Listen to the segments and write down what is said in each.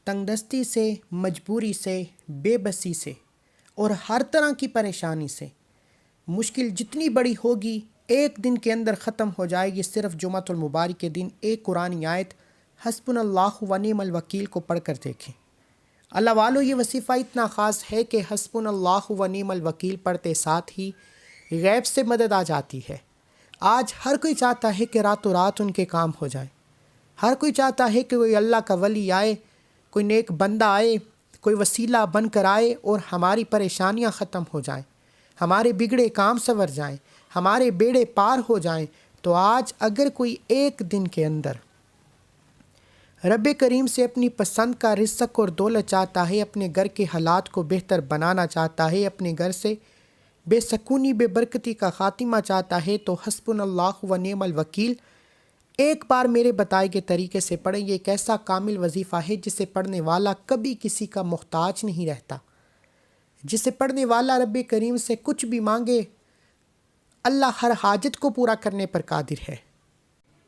تنگ دستی سے، مجبوری سے، بے بسی سے اور ہر طرح کی پریشانی سے مشکل جتنی بڑی ہوگی ایک دن کے اندر ختم ہو جائے گی صرف جمعۃ المبارک کے دن ایک قرآن آیت حسبنا اللہ و نعم الوکیل کو پڑھ کر دیکھیں۔ اللہ والو، یہ وظیفہ اتنا خاص ہے کہ حسبنا اللہ و نعم الوکیل پڑھتے ساتھ ہی غیب سے مدد آ جاتی ہے۔ آج ہر کوئی چاہتا ہے کہ راتوں رات ان کے کام ہو جائیں، ہر کوئی چاہتا ہے کہ کوئی اللہ کا ولی آئے، کوئی نیک بندہ آئے، کوئی وسیلہ بن کر آئے اور ہماری پریشانیاں ختم ہو جائیں، ہمارے بگڑے کام سنور جائیں، ہمارے بیڑے پار ہو جائیں۔ تو آج اگر کوئی ایک دن کے اندر رب کریم سے اپنی پسند کا رزق اور دولت چاہتا ہے، اپنے گھر کے حالات کو بہتر بنانا چاہتا ہے، اپنے گھر سے بے سکونی بے برکتی کا خاتمہ چاہتا ہے، تو حسبنا اللہ و نعم الوکیل ایک بار میرے بتائے گئے طریقے سے پڑھیں۔ یہ ایک ایسا کامل وظیفہ ہے جسے پڑھنے والا کبھی کسی کا محتاج نہیں رہتا، جسے پڑھنے والا رب کریم سے کچھ بھی مانگے اللہ ہر حاجت کو پورا کرنے پر قادر ہے۔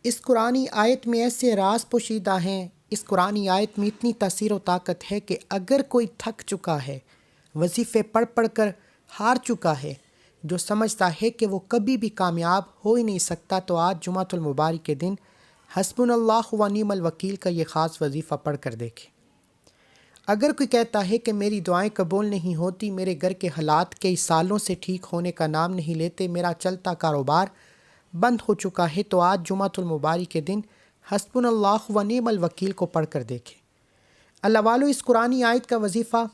اس قرآنی آیت میں ایسے راز پوشیدہ ہیں، اس قرآنی آیت میں اتنی تاثیر و طاقت ہے کہ اگر کوئی تھک چکا ہے، وظیفے پڑھ پڑھ کر ہار چکا ہے، جو سمجھتا ہے کہ وہ کبھی بھی کامیاب ہو ہی نہیں سکتا، تو آج جمعۃ المبارک کے دن حسبنا اللہ و نعم الوکیل کا یہ خاص وظیفہ پڑھ کر دیکھیں۔ اگر کوئی کہتا ہے کہ میری دعائیں قبول نہیں ہوتی، میرے گھر کے حالات کئی سالوں سے ٹھیک ہونے کا نام نہیں لیتے، میرا چلتا کاروبار بند ہو چکا ہے، تو آج جمعۃ المبارک کے دن حسبنا اللہ و نعم الوکیل کو پڑھ کر دیکھیں۔ اللہ والو، اس قرآنی آیت کا وظیفہ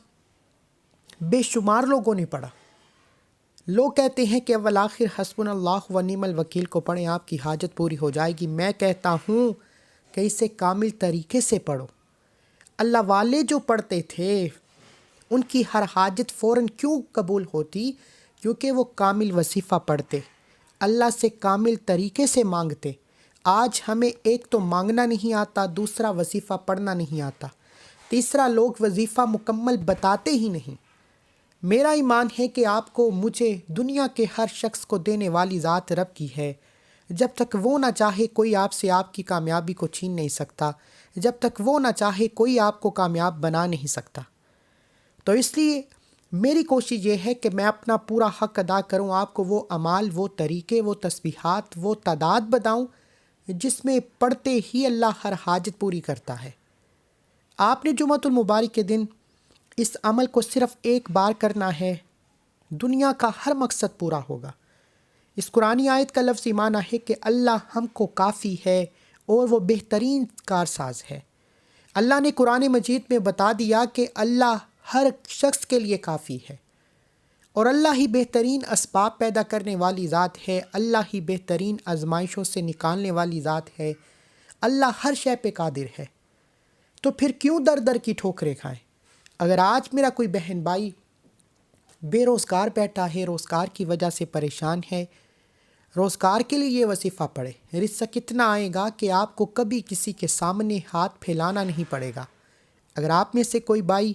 بے شمار لوگوں نے پڑھا۔ لوگ کہتے ہیں کہ اول آخر حسبنا اللہ و نعم الوکیل کو پڑھیں، آپ کی حاجت پوری ہو جائے گی۔ میں کہتا ہوں کہ اسے کامل طریقے سے پڑھو۔ اللہ والے جو پڑھتے تھے ان کی ہر حاجت فوراً کیوں قبول ہوتی؟ کیونکہ وہ کامل وظیفہ پڑھتے، اللہ سے کامل طریقے سے مانگتے۔ آج ہمیں ایک تو مانگنا نہیں آتا، دوسرا وظیفہ پڑھنا نہیں آتا، تیسرا لوگ وظیفہ مکمل بتاتے ہی نہیں۔ میرا ایمان ہے کہ آپ کو، مجھے، دنیا کے ہر شخص کو دینے والی ذات رب کی ہے۔ جب تک وہ نہ چاہے کوئی آپ سے آپ کی کامیابی کو چھین نہیں سکتا، جب تک وہ نہ چاہے کوئی آپ کو کامیاب بنا نہیں سکتا۔ تو اس لیے میری کوشش یہ ہے کہ میں اپنا پورا حق ادا کروں، آپ کو وہ اعمال، وہ طریقے، وہ تسبیحات، وہ تعداد بتاؤں جس میں پڑھتے ہی اللہ ہر حاجت پوری کرتا ہے۔ آپ نے جمعۃ المبارک کے دن اس عمل کو صرف ایک بار کرنا ہے، دنیا کا ہر مقصد پورا ہوگا۔ اس قرآنی آیت کا لفظی معنی ہے کہ اللہ ہم کو کافی ہے اور وہ بہترین کارساز ہے۔ اللہ نے قرآن مجید میں بتا دیا کہ اللہ ہر شخص کے لیے کافی ہے، اور اللہ ہی بہترین اسباب پیدا کرنے والی ذات ہے، اللہ ہی بہترین آزمائشوں سے نکالنے والی ذات ہے، اللہ ہر شے پہ قادر ہے۔ تو پھر کیوں در در کی ٹھوکریں کھائیں؟ اگر آج میرا کوئی بہن بھائی بے روزگار بیٹھا ہے، روزگار کی وجہ سے پریشان ہے، روزگار کے لیے یہ وظیفہ پڑھے، رزق اتنا آئے گا کہ آپ کو کبھی کسی کے سامنے ہاتھ پھیلانا نہیں پڑے گا۔ اگر آپ میں سے کوئی بھائی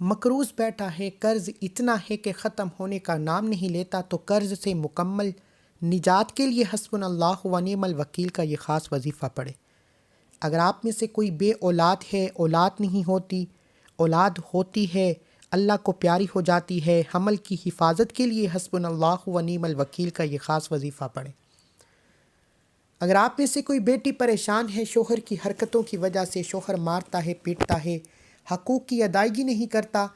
مقروض بیٹھا ہے، قرض اتنا ہے کہ ختم ہونے کا نام نہیں لیتا، تو قرض سے مکمل نجات کے لیے حسبنا اللہ و نعم الوکیل کا یہ خاص وظیفہ پڑھے۔ اگر آپ میں سے کوئی بے اولاد ہے، اولاد نہیں ہوتی، اولاد ہوتی ہے، اللہ کو پیاری ہو جاتی ہے، حمل کی حفاظت کے لیے حسبنا اللہ و نعم الوکیل کا یہ خاص وظیفہ پڑھیں۔ اگر آپ میں سے کوئی بیٹی پریشان ہے، شوہر کی حرکتوں کی وجہ سے، شوہر مارتا ہے، پیٹتا ہے، حقوق کی ادائیگی نہیں کرتا،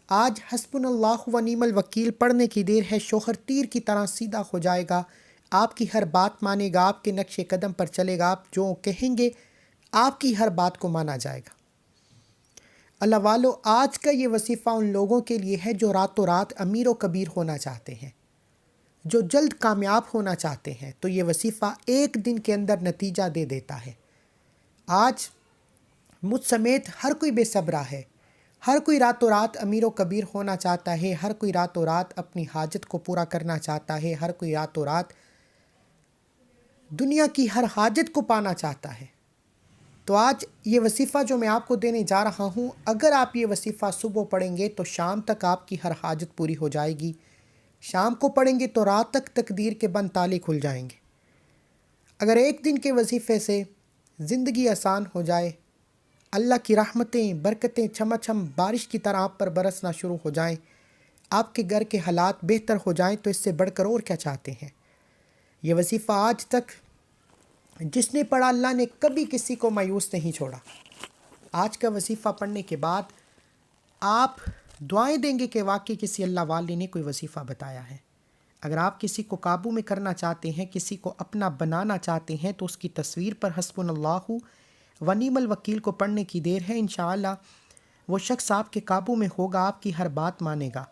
آج حسبنا اللہ و نعم الوکیل پڑھنے کی دیر ہے، شوہر تیر کی طرح سیدھا ہو جائے گا، آپ کی ہر بات مانے گا، آپ کے نقش قدم پر چلے گا، آپ جو کہیں گے آپ کی ہر بات کو مانا جائے گا۔ اللہ والو، آج کا یہ وظیفہ ان لوگوں کے لیے ہے جو راتوں رات امیر و کبیر ہونا چاہتے ہیں، جو جلد کامیاب ہونا چاہتے ہیں، تو یہ وظیفہ ایک دن کے اندر نتیجہ دے دیتا ہے۔ آج مجھ سمیت ہر کوئی بے صبرا ہے، ہر کوئی راتوں رات امیر و کبیر ہونا چاہتا ہے، ہر کوئی راتوں رات اپنی حاجت کو پورا کرنا چاہتا ہے، ہر کوئی راتوں رات دنیا کی ہر حاجت کو پانا چاہتا ہے۔ تو آج یہ وظیفہ جو میں آپ کو دینے جا رہا ہوں، اگر آپ یہ وظیفہ صبح پڑھیں گے تو شام تک آپ کی ہر حاجت پوری ہو جائے گی، شام کو پڑھیں گے تو رات تک تقدیر کے بند تالے کھل جائیں گے۔ اگر ایک دن کے وظیفے سے زندگی آسان ہو جائے، اللہ کی رحمتیں، برکتیں چھما بارش کی طرح آپ پر برسنا شروع ہو جائیں، آپ کے گھر کے حالات بہتر ہو جائیں، تو اس سے بڑھ کر اور کیا چاہتے ہیں؟ یہ وظیفہ آج تک جس نے پڑھا، اللہ نے کبھی کسی کو مایوس نہیں چھوڑا۔ آج کا وظیفہ پڑھنے کے بعد آپ دعائیں دیں گے کہ واقعی کسی اللہ والے نے کوئی وظیفہ بتایا ہے۔ اگر آپ کسی کو قابو میں کرنا چاہتے ہیں، کسی کو اپنا بنانا چاہتے ہیں، تو اس کی تصویر پر حسبنا اللہ و نعم الوکیل کو پڑھنے کی دیر ہے۔ انشاءاللہ وہ شخص آپ کے قابو میں ہوگا، آپ کی ہر بات مانے گا۔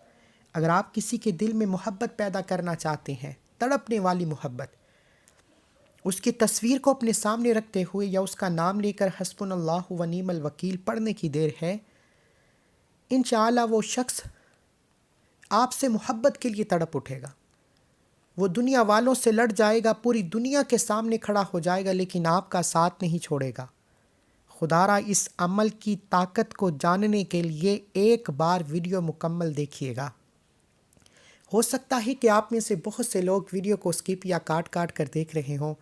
اگر آپ کسی کے دل میں محبت پیدا کرنا چاہتے ہیں، تڑپنے والی محبت، اس کی تصویر کو اپنے سامنے رکھتے ہوئے یا اس کا نام لے کر حسبنا اللہ و نعم الوکیل پڑھنے کی دیر ہے، انشاءاللہ وہ شخص آپ سے محبت کے لیے تڑپ اٹھے گا۔ وہ دنیا والوں سے لڑ جائے گا، پوری دنیا کے سامنے کھڑا ہو جائے گا، لیکن آپ کا ساتھ نہیں چھوڑے گا۔ خدا را اس عمل کی طاقت کو جاننے کے لیے ایک بار ویڈیو مکمل دیکھیے گا۔ ہو سکتا ہے کہ آپ میں سے بہت سے لوگ ویڈیو کو سکپ یا کاٹ کر دیکھ رہے ہوں،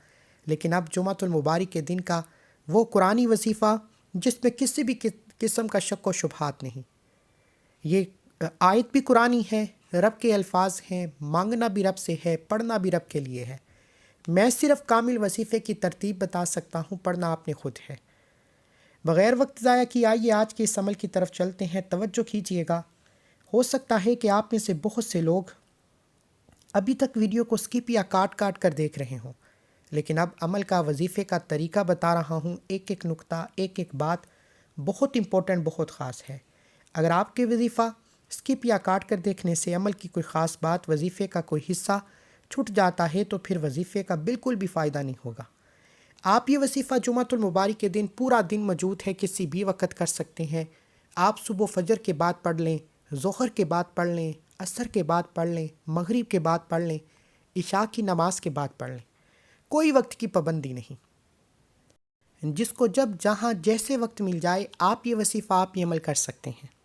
لیکن اب جمعۃ المبارک کے دن کا وہ قرآنی وظیفہ جس میں کسی بھی قسم کا شک و شبہات نہیں، یہ آیت بھی قرآنی ہے، رب کے الفاظ ہیں، مانگنا بھی رب سے ہے، پڑھنا بھی رب کے لیے ہے۔ میں صرف کامل وظیفے کی ترتیب بتا سکتا ہوں، پڑھنا آپ نے خود ہے۔ بغیر وقت ضائع کیے آئیے آج کے اس عمل کی طرف چلتے ہیں۔ توجہ کیجیے گا۔ ہو سکتا ہے کہ آپ میں سے بہت سے لوگ ابھی تک ویڈیو کو سکپ یا کاٹ کر دیکھ رہے ہوں، لیکن اب عمل کا وظیفے کا طریقہ بتا رہا ہوں۔ ایک ایک نقطہ، ایک ایک بات بہت امپورٹنٹ، بہت خاص ہے۔ اگر آپ کے وظیفہ سکپ یا کاٹ کر دیکھنے سے عمل کی کوئی خاص بات، وظیفے کا کوئی حصہ چھوٹ جاتا ہے، تو پھر وظیفے کا بالکل بھی فائدہ نہیں ہوگا۔ آپ یہ وظیفہ جمعۃ المبارک کے دن پورا دن موجود ہے، کسی بھی وقت کر سکتے ہیں۔ آپ صبح فجر کے بعد پڑھ لیں، ظہر کے بعد پڑھ لیں، عصر کے بعد پڑھ لیں، مغرب کے بعد پڑھ لیں، عشاء کی نماز کے بعد پڑھ لیں، کوئی وقت کی پابندی نہیں۔ جس کو جب جہاں جیسے وقت مل جائے، آپ یہ وظیفہ، آپ یہ عمل کر سکتے ہیں۔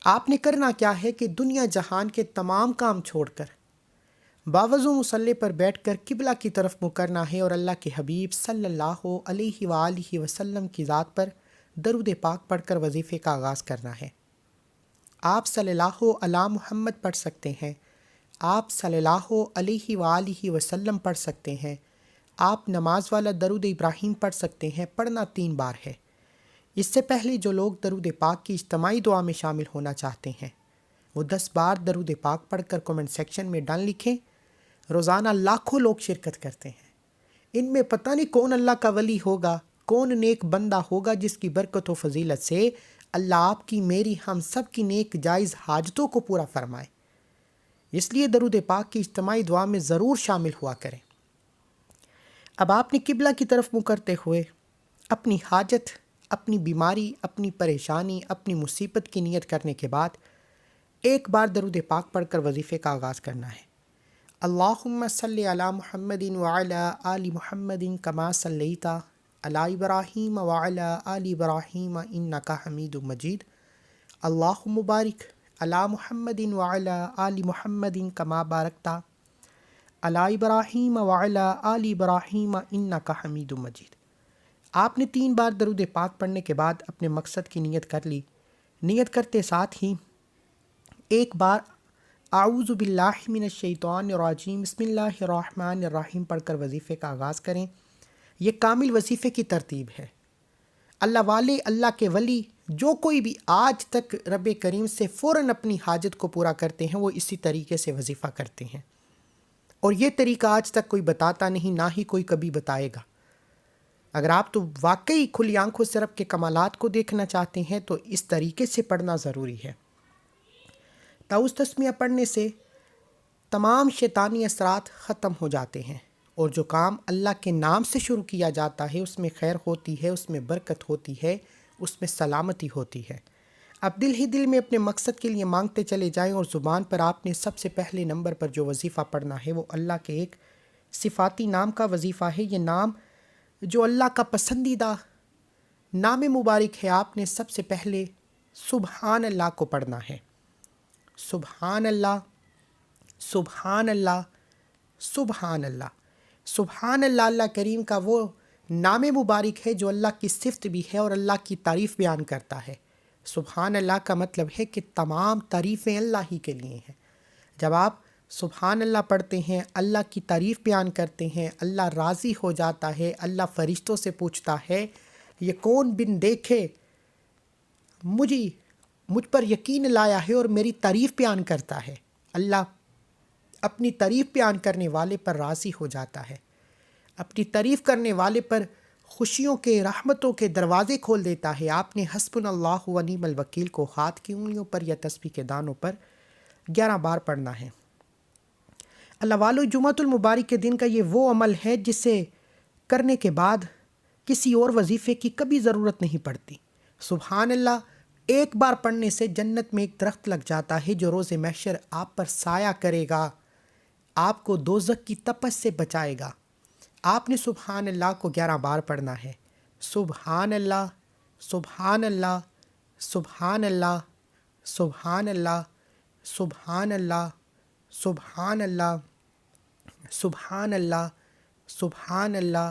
آپ نے کرنا کیا ہے کہ دنیا جہان کے تمام کام چھوڑ کر باوضو مصلی پر بیٹھ کر قبلہ کی طرف منہ کرنا ہے اور اللہ کے حبیب صلی اللہ علیہ وآلہ وسلم کی ذات پر درود پاک پڑھ کر وظیفے کا آغاز کرنا ہے۔ آپ صلی اللہ علی محمد پڑھ سکتے ہیں، آپ صلی اللہ علیہ وآلہ وسلم پڑھ سکتے ہیں، آپ نماز والا درود ابراہیم پڑھ سکتے ہیں۔ پڑھنا 3 بار ہے۔ اس سے پہلے جو لوگ درود پاک کی اجتماعی دعا میں شامل ہونا چاہتے ہیں، وہ 10 بار درود پاک پڑھ کر کومنٹ سیکشن میں ڈال لکھیں۔ روزانہ لاکھوں لوگ شرکت کرتے ہیں، ان میں پتہ نہیں کون اللہ کا ولی ہوگا، کون نیک بندہ ہوگا جس کی برکت و فضیلت سے اللہ آپ کی، میری، ہم سب کی نیک جائز حاجتوں کو پورا فرمائے۔ اس لیے درود پاک کی اجتماعی دعا میں ضرور شامل ہوا کریں۔ اب آپ نے قبلہ کی طرف منہ کرتے ہوئے اپنی حاجت، اپنی بیماری، اپنی پریشانی، اپنی مصیبت کی نیت کرنے کے بعد ایک بار درود پاک پڑھ کر وظیفے کا آغاز کرنا ہے۔ اللہم صلی علی محمد وعلی آل محمد کما صلیت علی ابراہیم وعلی آل ابراہیم انک حمید مجید۔ اللہم بارک علی محمد وعلی آل محمد کما بارکت علی ابراہیم وعلی آل ابراہیم انک حمید مجید۔ آپ نے 3 بار درود پاک پڑھنے کے بعد اپنے مقصد کی نیت کر لی۔ نیت کرتے ساتھ ہی ایک بار اعوذ باللہ من الشیطان الرجیم بسم اللہ الرحمن الرحیم پڑھ کر وظیفے کا آغاز کریں۔ یہ کامل وظیفے کی ترتیب ہے۔ اللہ والے، اللہ کے ولی، جو کوئی بھی آج تک رب کریم سے فوراً اپنی حاجت کو پورا کرتے ہیں، وہ اسی طریقے سے وظیفہ کرتے ہیں، اور یہ طریقہ آج تک کوئی بتاتا نہیں، نہ ہی کوئی کبھی بتائے گا۔ اگر آپ تو واقعی کھلی آنکھوں سے رب کے کمالات کو دیکھنا چاہتے ہیں، تو اس طریقے سے پڑھنا ضروری ہے۔ تعوذ تسمیہ پڑھنے سے تمام شیطانی اثرات ختم ہو جاتے ہیں، اور جو کام اللہ کے نام سے شروع کیا جاتا ہے اس میں خیر ہوتی ہے، اس میں برکت ہوتی ہے، اس میں سلامتی ہوتی ہے۔ اب دل ہی دل میں اپنے مقصد کے لیے مانگتے چلے جائیں، اور زبان پر آپ نے سب سے پہلے نمبر پر جو وظیفہ پڑھنا ہے وہ اللہ کے ایک صفاتی نام کا وظیفہ ہے۔ یہ نام جو اللہ کا پسندیدہ نام مبارک ہے، آپ نے سب سے پہلے سبحان اللہ کو پڑھنا ہے۔ سبحان اللہ، سبحان اللہ، سبحان اللہ۔ سبحان اللہ، اللہ کریم کا وہ نام مبارک ہے جو اللہ کی صفت بھی ہے اور اللہ کی تعریف بیان کرتا ہے۔ سبحان اللہ کا مطلب ہے کہ تمام تعریفیں اللہ ہی کے لیے ہیں۔ جب آپ سبحان اللہ پڑھتے ہیں، اللہ کی تعریف بیان کرتے ہیں، اللہ راضی ہو جاتا ہے، اللہ فرشتوں سے پوچھتا ہے یہ کون بن دیکھے مجھ پر یقین لایا ہے اور میری تعریف بیان کرتا ہے۔ اللہ اپنی تعریف بیان کرنے والے پر راضی ہو جاتا ہے، اپنی تعریف کرنے والے پر خوشیوں کے رحمتوں کے دروازے کھول دیتا ہے۔ آپ نے حسبنا اللہ و نعم الوکیل کو ہاتھ کی انگلیوں پر یا تسبیح کے دانوں پر 11 بار پڑھنا ہے۔ اللہ والو، جمعۃ المبارک کے دن کا یہ وہ عمل ہے جسے کرنے کے بعد کسی اور وظیفے کی کبھی ضرورت نہیں پڑتی۔ سبحان اللہ ایک بار پڑھنے سے جنت میں ایک درخت لگ جاتا ہے جو روز محشر آپ پر سایہ کرے گا، آپ کو دوزخ کی تپش سے بچائے گا۔ آپ نے سبحان اللہ کو 11 بار پڑھنا ہے۔ سبحان اللہ، سبحان اللہ، سبحان اللہ، سبحان اللہ، سبحان اللہ، سبحان اللہ، سبحان اللہ، سبحان اللہ،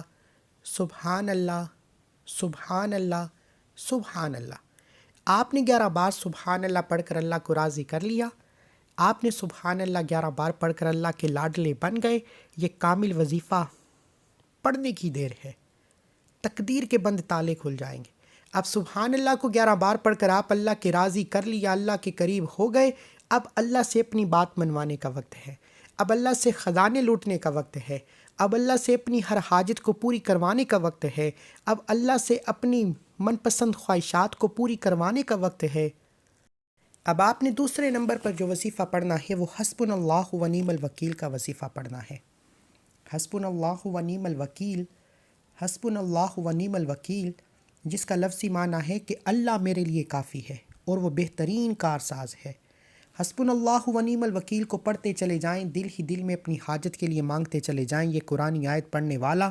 سبحان اللہ، سبحان اللہ، سبحان اللہ۔ آپ نے 11 بار سبحان اللہ پڑھ کر اللہ کو راضی کر لیا۔ آپ نے سبحان اللہ 11 بار پڑھ کر اللہ کے لاڈلے بن گئے۔ یہ کامل وظیفہ پڑھنے کی دیر ہے، تقدیر کے بند تالے کھل جائیں گے۔ اب سبحان اللہ کو 11 بار پڑھ کر آپ اللہ کے راضی کر لیا، اللہ کے قریب ہو گئے۔ اب اللہ سے اپنی بات منوانے کا وقت ہے، اب اللہ سے خزانے لوٹنے کا وقت ہے، اب اللہ سے اپنی ہر حاجت کو پوری کروانے کا وقت ہے، اب اللہ سے اپنی من پسند خواہشات کو پوری کروانے کا وقت ہے۔ اب آپ نے دوسرے نمبر پر جو وظیفہ پڑھنا ہے وہ حسبنا اللہ و نعم الوکیل کا وظیفہ پڑھنا ہے۔ حسبنا اللہ و نعم الوکیل، حسبنا اللہ و نعم الوکیل، جس کا لفظی معنی ہے کہ اللہ میرے لیے کافی ہے اور وہ بہترین کارساز ہے۔ حسبنا اللہ و نعم الوکیل کو پڑھتے چلے جائیں، دل ہی دل میں اپنی حاجت کے لیے مانگتے چلے جائیں۔ یہ قرآنی آیت پڑھنے والا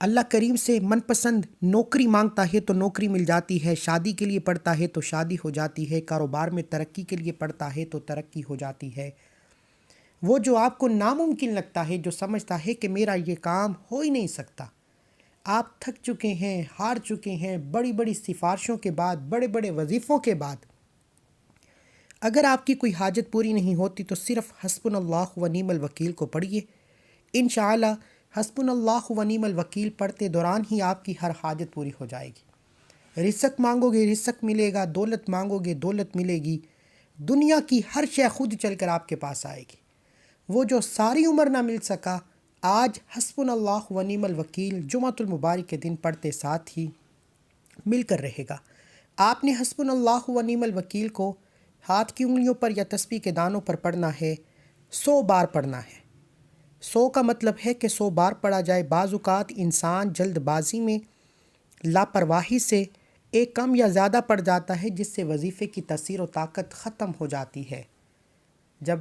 اللہ کریم سے من پسند نوکری مانگتا ہے تو نوکری مل جاتی ہے، شادی کے لیے پڑھتا ہے تو شادی ہو جاتی ہے، کاروبار میں ترقی کے لیے پڑھتا ہے تو ترقی ہو جاتی ہے۔ وہ جو آپ کو ناممکن لگتا ہے، جو سمجھتا ہے کہ میرا یہ کام ہو ہی نہیں سکتا، آپ تھک چکے ہیں، ہار چکے ہیں، بڑی بڑی سفارشوں کے بعد، بڑے بڑے وظیفوں کے بعد، اگر آپ کی کوئی حاجت پوری نہیں ہوتی تو صرف حسبنا اللہ و نعم الوکیل کو پڑھیے۔ انشاءاللہ حسبنا اللہ و نعم الوکیل پڑھتے دوران ہی آپ کی ہر حاجت پوری ہو جائے گی۔ رزق مانگو گے رزق ملے گا، دولت مانگو گے دولت ملے گی، دنیا کی ہر شے خود چل کر آپ کے پاس آئے گی۔ وہ جو ساری عمر نہ مل سکا، آج حسبنا اللہ و نعم الوکیل جمعۃ المبارک کے دن پڑھتے ساتھ ہی مل کر رہے گا۔ آپ نے حسبنا اللہ و نعم الوکیل کو ہاتھ کی انگلیوں پر یا تسبیح کے دانوں پر پڑھنا ہے، 100 بار پڑھنا ہے۔ 100 کا مطلب ہے کہ 100 بار پڑھا جائے۔ بعض اوقات انسان جلد بازی میں لاپرواہی سے ایک کم یا زیادہ پڑھ جاتا ہے، جس سے وظیفے کی تاثیر و طاقت ختم ہو جاتی ہے۔ جب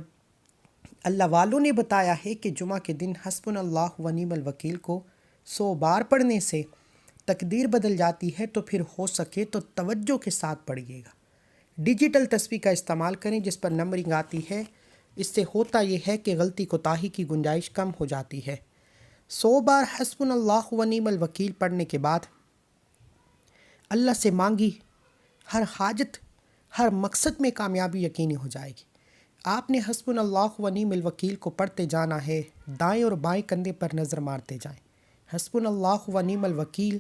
اللہ والوں نے بتایا ہے کہ جمعہ کے دن حسبنا اللہ و نعم الوکیل کو 100 بار پڑھنے سے تقدیر بدل جاتی ہے، تو پھر ہو سکے تو توجہ کے ساتھ پڑھیے گا۔ ڈیجیٹل تسبیح کا استعمال کریں جس پر نمبرنگ آتی ہے، اس سے ہوتا یہ ہے کہ غلطی کوتاہی کی گنجائش کم ہو جاتی ہے۔ 100 بار حسبنا اللہ و نعم الوکیل پڑھنے کے بعد اللہ سے مانگی ہر حاجت، ہر مقصد میں کامیابی یقینی ہو جائے گی۔ آپ نے حسبنا اللہ و نعم الوکیل کو پڑھتے جانا ہے، دائیں اور بائیں کندھے پر نظر مارتے جائیں۔ حسبنا اللہ و نعم الوکیل،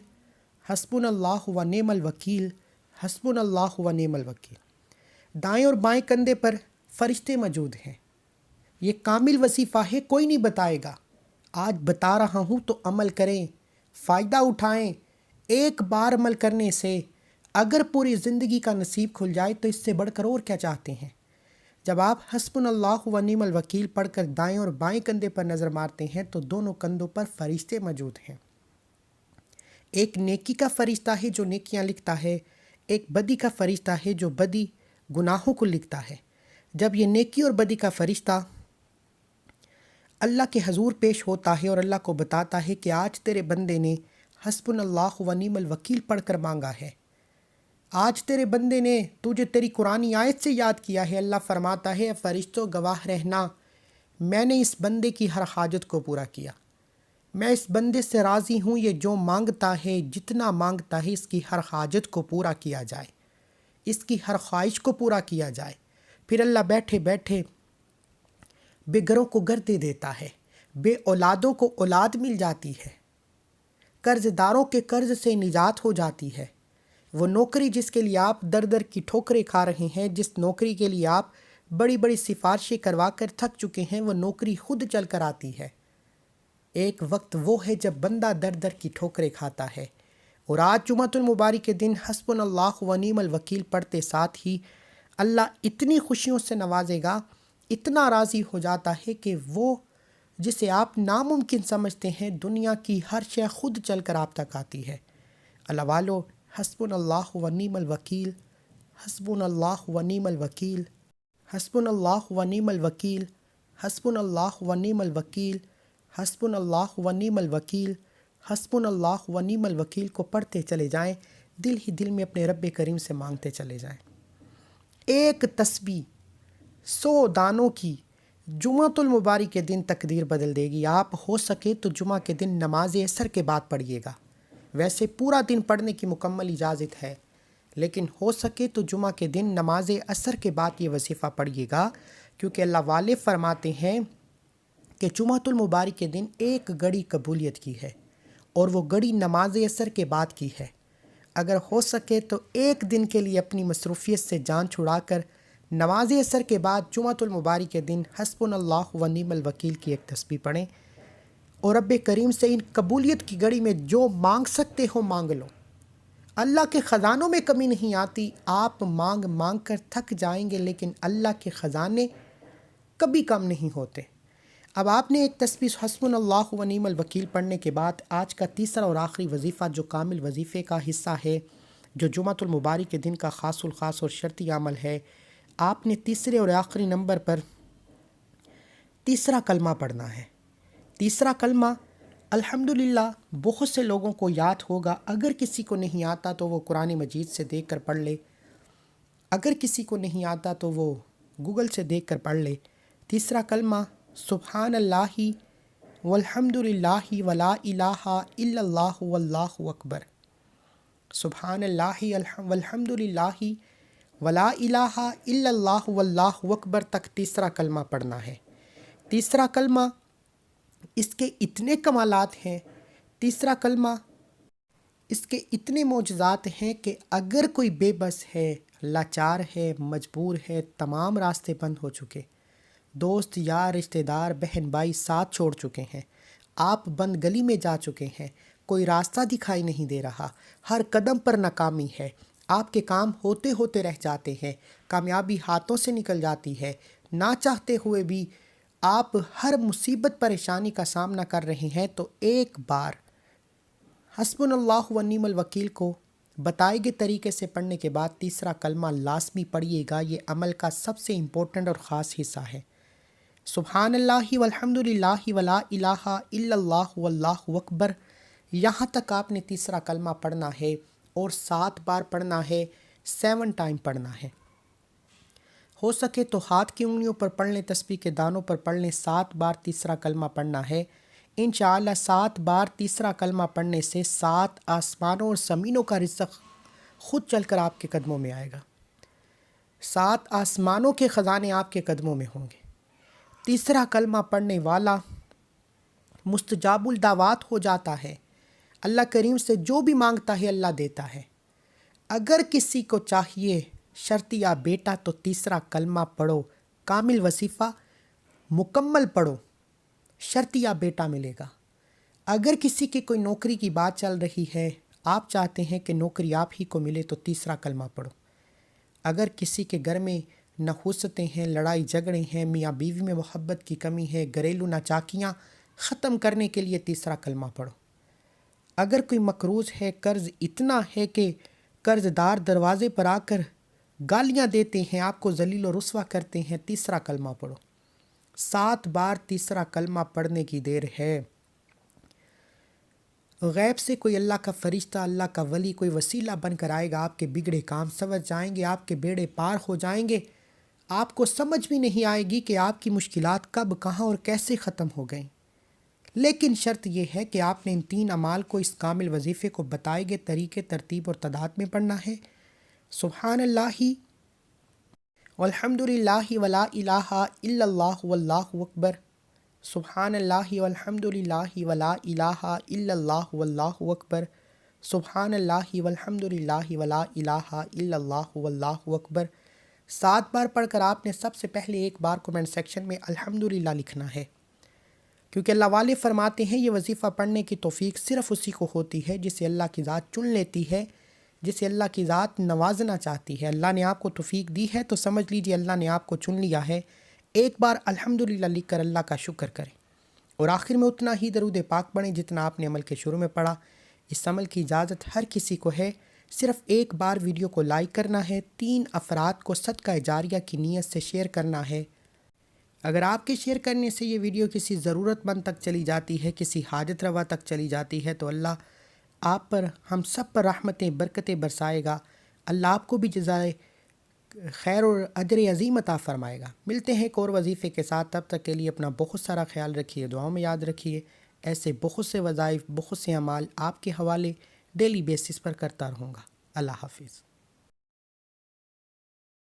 حسبنا اللہ و نعم الوکیل، حسبنا اللہ و نعم الوکیل۔ دائیں اور بائیں کندھے پر فرشتے موجود ہیں۔ یہ کامل وظیفہ ہے، کوئی نہیں بتائے گا۔ آج بتا رہا ہوں تو عمل کریں، فائدہ اٹھائیں۔ ایک بار عمل کرنے سے اگر پوری زندگی کا نصیب کھل جائے تو اس سے بڑھ کر اور کیا چاہتے ہیں۔ جب آپ حسبنا اللہ و نعم الوکیل پڑھ کر دائیں اور بائیں کندھے پر نظر مارتے ہیں تو دونوں کندھوں پر فرشتے موجود ہیں۔ ایک نیکی کا فرشتہ ہے جو نیکیاں لکھتا ہے، ایک بدی کا فرشتہ ہے جو بدی گناہوں کو لکھتا ہے۔ جب یہ نیکی اور بدی کا فرشتہ اللہ کے حضور پیش ہوتا ہے اور اللہ کو بتاتا ہے کہ آج تیرے بندے نے حسبنا اللہ و نعم الوکیل پڑھ کر مانگا ہے، آج تیرے بندے نے تجھے تیری قرآنی آیت سے یاد کیا ہے، اللہ فرماتا ہے فرشتوں گواہ رہنا، میں نے اس بندے کی ہر حاجت کو پورا کیا۔ میں اس بندے سے راضی ہوں، یہ جو مانگتا ہے، جتنا مانگتا ہے، اس کی ہر حاجت کو پورا کیا جائے، اس کی ہر خواہش کو پورا کیا جائے۔ پھر اللہ بیٹھے بیٹھے بے گھروں کو گھر دے دیتا ہے، بے اولادوں کو اولاد مل جاتی ہے، قرض داروں کے قرض سے نجات ہو جاتی ہے۔ وہ نوکری جس کے لیے آپ در در کی ٹھوکریں کھا رہے ہیں، جس نوکری کے لیے آپ بڑی بڑی سفارشیں کروا کر تھک چکے ہیں، وہ نوکری خود چل کر آتی ہے۔ ایک وقت وہ ہے جب بندہ در در کی ٹھوکریں کھاتا ہے۔ اور آج جمعۃ المبارک کے دن حسبنا اللہ و نعم الوکیل پڑھتے ساتھ ہی اللہ اتنی خوشیوں سے نوازے گا، اتنا راضی ہو جاتا ہے کہ وہ جسے آپ ناممکن سمجھتے ہیں، دنیا کی ہر شے خود چل کر آپ تک آتی ہے۔ اللہ والو، حسبنا اللہ و نعم الوکیل، حسبنا اللہ و نعم الوکیل، حسبنا اللہ و نعم الوکیل، حسبنا اللہ و نعم الوکیل، حسبنا اللہ و نعم الوکیل، حسبنا اللہ و نعم الوکیل کو پڑھتے چلے جائیں، دل ہی دل میں اپنے رب کریم سے مانگتے چلے جائیں۔ ایک تسبیح 100 دانوں کی جمعۃ المبارک کے دن تقدیر بدل دے گی۔ آپ ہو سکے تو جمعہ کے دن نماز عصر کے بعد پڑھیے گا، ویسے پورا دن پڑھنے کی مکمل اجازت ہے، لیکن ہو سکے تو جمعہ کے دن نماز عصر کے بعد یہ وظیفہ پڑھیے گا، کیونکہ اللہ والے فرماتے ہیں کہ جمعۃ المبارک کے دن ایک گھڑی قبولیت کی ہے، اور وہ گھڑی نماز عصر کے بعد کی ہے۔ اگر ہو سکے تو ایک دن کے لیے اپنی مصروفیت سے جان چھڑا کر نماز عصر کے بعد جمعۃ المبارک کے دن حسبنا اللہ و نعم الوکیل کی ایک تسبیح پڑھیں، اور رب کریم سے ان قبولیت کی گھڑی میں جو مانگ سکتے ہو مانگ لو۔ اللہ کے خزانوں میں کمی نہیں آتی، آپ مانگ مانگ کر تھک جائیں گے، لیکن اللہ کے خزانے کبھی کم نہیں ہوتے۔ اب آپ نے ایک تسبیح حسبنا اللہ و نعم الوکیل پڑھنے کے بعد آج کا تیسرا اور آخری وظیفہ جو کامل وظیفے کا حصہ ہے، جو جمعۃ المبارک کے دن کا خاص الخاص اور شرطی عمل ہے، آپ نے تیسرے اور آخری نمبر پر تیسرا کلمہ پڑھنا ہے۔ تیسرا کلمہ الحمدللہ بہت سے لوگوں کو یاد ہوگا، اگر کسی کو نہیں آتا تو وہ قرآن مجید سے دیکھ کر پڑھ لے، اگر کسی کو نہیں آتا تو وہ گوگل سے دیکھ کر پڑھ لے۔ تیسرا کلمہ سبحان اللہ والحمدللہ ولا الہ الا اللہ واللہ اکبر، سبحان اللہ والحمدللہ ولا الہ الا اللہ واللہ اکبر تک تیسرا کلمہ پڑھنا ہے۔ تیسرا کلمہ اس کے اتنے کمالات ہیں، تیسرا کلمہ اس کے اتنے معجزات ہیں کہ اگر کوئی بے بس ہے، لاچار ہے، مجبور ہے، تمام راستے بند ہو چکے، دوست یار رشتہ دار بہن بھائی ساتھ چھوڑ چکے ہیں، آپ بند گلی میں جا چکے ہیں، کوئی راستہ دکھائی نہیں دے رہا، ہر قدم پر ناکامی ہے، آپ کے کام ہوتے ہوتے رہ جاتے ہیں، کامیابی ہاتھوں سے نکل جاتی ہے، نہ چاہتے ہوئے بھی آپ ہر مصیبت پریشانی کا سامنا کر رہے ہیں، تو ایک بار حسبنا اللہ و نعم الوکیل کو بتائے گئے طریقے سے پڑھنے کے بعد تیسرا کلمہ لازمی پڑھیے گا۔ یہ عمل کا سب سے امپورٹنٹ اور خاص حصہ ہے۔ سبحان اللہ والحمدللہ ولا الہ الا اللہ واللہ اکبر، یہاں تک آپ نے تیسرا کلمہ پڑھنا ہے، اور 7 بار پڑھنا ہے، 7 ٹائم پڑھنا ہے۔ ہو سکے تو ہاتھ کی انگلیوں پر پڑھ لیں، تسبیح کے دانوں پر پڑھ لیں، 7 بار تیسرا کلمہ پڑھنا ہے۔ انشاءاللہ 7 بار تیسرا کلمہ پڑھنے سے 7 آسمانوں اور زمینوں کا رزق خود چل کر آپ کے قدموں میں آئے گا، 7 آسمانوں کے خزانے آپ کے قدموں میں ہوں گے۔ تیسرا کلمہ پڑھنے والا مستجاب الدعوات ہو جاتا ہے، اللہ کریم سے جو بھی مانگتا ہے اللہ دیتا ہے۔ اگر کسی کو چاہیے شرطیہ بیٹا تو تیسرا کلمہ پڑھو، کامل وظیفہ مکمل پڑھو، شرطیہ بیٹا ملے گا۔ اگر کسی کی کوئی نوکری کی بات چل رہی ہے، آپ چاہتے ہیں کہ نوکری آپ ہی کو ملے، تو تیسرا کلمہ پڑھو۔ اگر کسی کے گھر میں نحوستیں ہیں، لڑائی جھگڑے ہیں، میاں بیوی میں محبت کی کمی ہے، گھریلو ناچاکیاں ختم کرنے کے لیے تیسرا کلمہ پڑھو۔ اگر کوئی مقروض ہے، قرض اتنا ہے کہ قرض دار دروازے پر آ کر گالیاں دیتے ہیں، آپ کو ذلیل و رسوا کرتے ہیں، تیسرا کلمہ پڑھو۔ 7 بار تیسرا کلمہ پڑھنے کی دیر ہے۔ غیب سے کوئی اللہ کا فرشتہ، اللہ کا ولی، کوئی وسیلہ بن کر آئے گا، آپ کے بگڑے کام سنور جائیں گے، آپ کے بیڑے پار ہو جائیں گے، آپ کو سمجھ بھی نہیں آئے گی کہ آپ کی مشکلات کب، کہاں اور کیسے ختم ہو گئیں۔ لیکن شرط یہ ہے کہ آپ نے ان 3 اعمال کو اس کامل وظیفے کو بتائے گئے طریقے، ترتیب اور تعداد میں پڑھنا ہے۔ سبحان اللہ والحمد للہ ولا الہ الا اللہ واللہ اکبر، سبحان اللہ والحمد للہ ولا الہ الا اللہ واللہ اکبر، سبحان اللہ والحمد للہ ولا الہ الا اللہ واللہ اکبر۔ 7 بار پڑھ کر آپ نے سب سے پہلے ایک بار کومنٹ سیکشن میں الحمدللہ لکھنا ہے، کیونکہ اللہ والے فرماتے ہیں یہ وظیفہ پڑھنے کی توفیق صرف اسی کو ہوتی ہے جسے اللہ کی ذات چن لیتی ہے، جسے اللہ کی ذات نوازنا چاہتی ہے۔ اللہ نے آپ کو توفیق دی ہے تو سمجھ لیجئے اللہ نے آپ کو چن لیا ہے۔ ایک بار الحمدللہ لکھ کر اللہ کا شکر کریں، اور آخر میں اتنا ہی درود پاک پڑھیں جتنا آپ نے عمل کے شروع میں پڑھا۔ اس عمل کی اجازت ہر کسی کو ہے، صرف ایک بار ویڈیو کو لائک کرنا ہے، 3 افراد کو صدقہ جاریہ کی نیت سے شیئر کرنا ہے۔ اگر آپ کے شیئر کرنے سے یہ ویڈیو کسی ضرورت مند تک چلی جاتی ہے، کسی حاجت روا تک چلی جاتی ہے، تو اللہ آپ پر، ہم سب پر رحمتیں برکتیں برسائے گا۔ اللہ آپ کو بھی جزائے خیر اور اجر عظیم عطا فرمائے گا۔ ملتے ہیں ایک اور وظیفے کے ساتھ، تب تک کے لیے اپنا بہت سارا خیال رکھیے، دعاؤں میں یاد رکھیے۔ ایسے بہت سے وظائف، بہت سے اعمال آپ کے حوالے ڈیلی بیسس پر کرتا رہوں گا۔ اللہ حافظ۔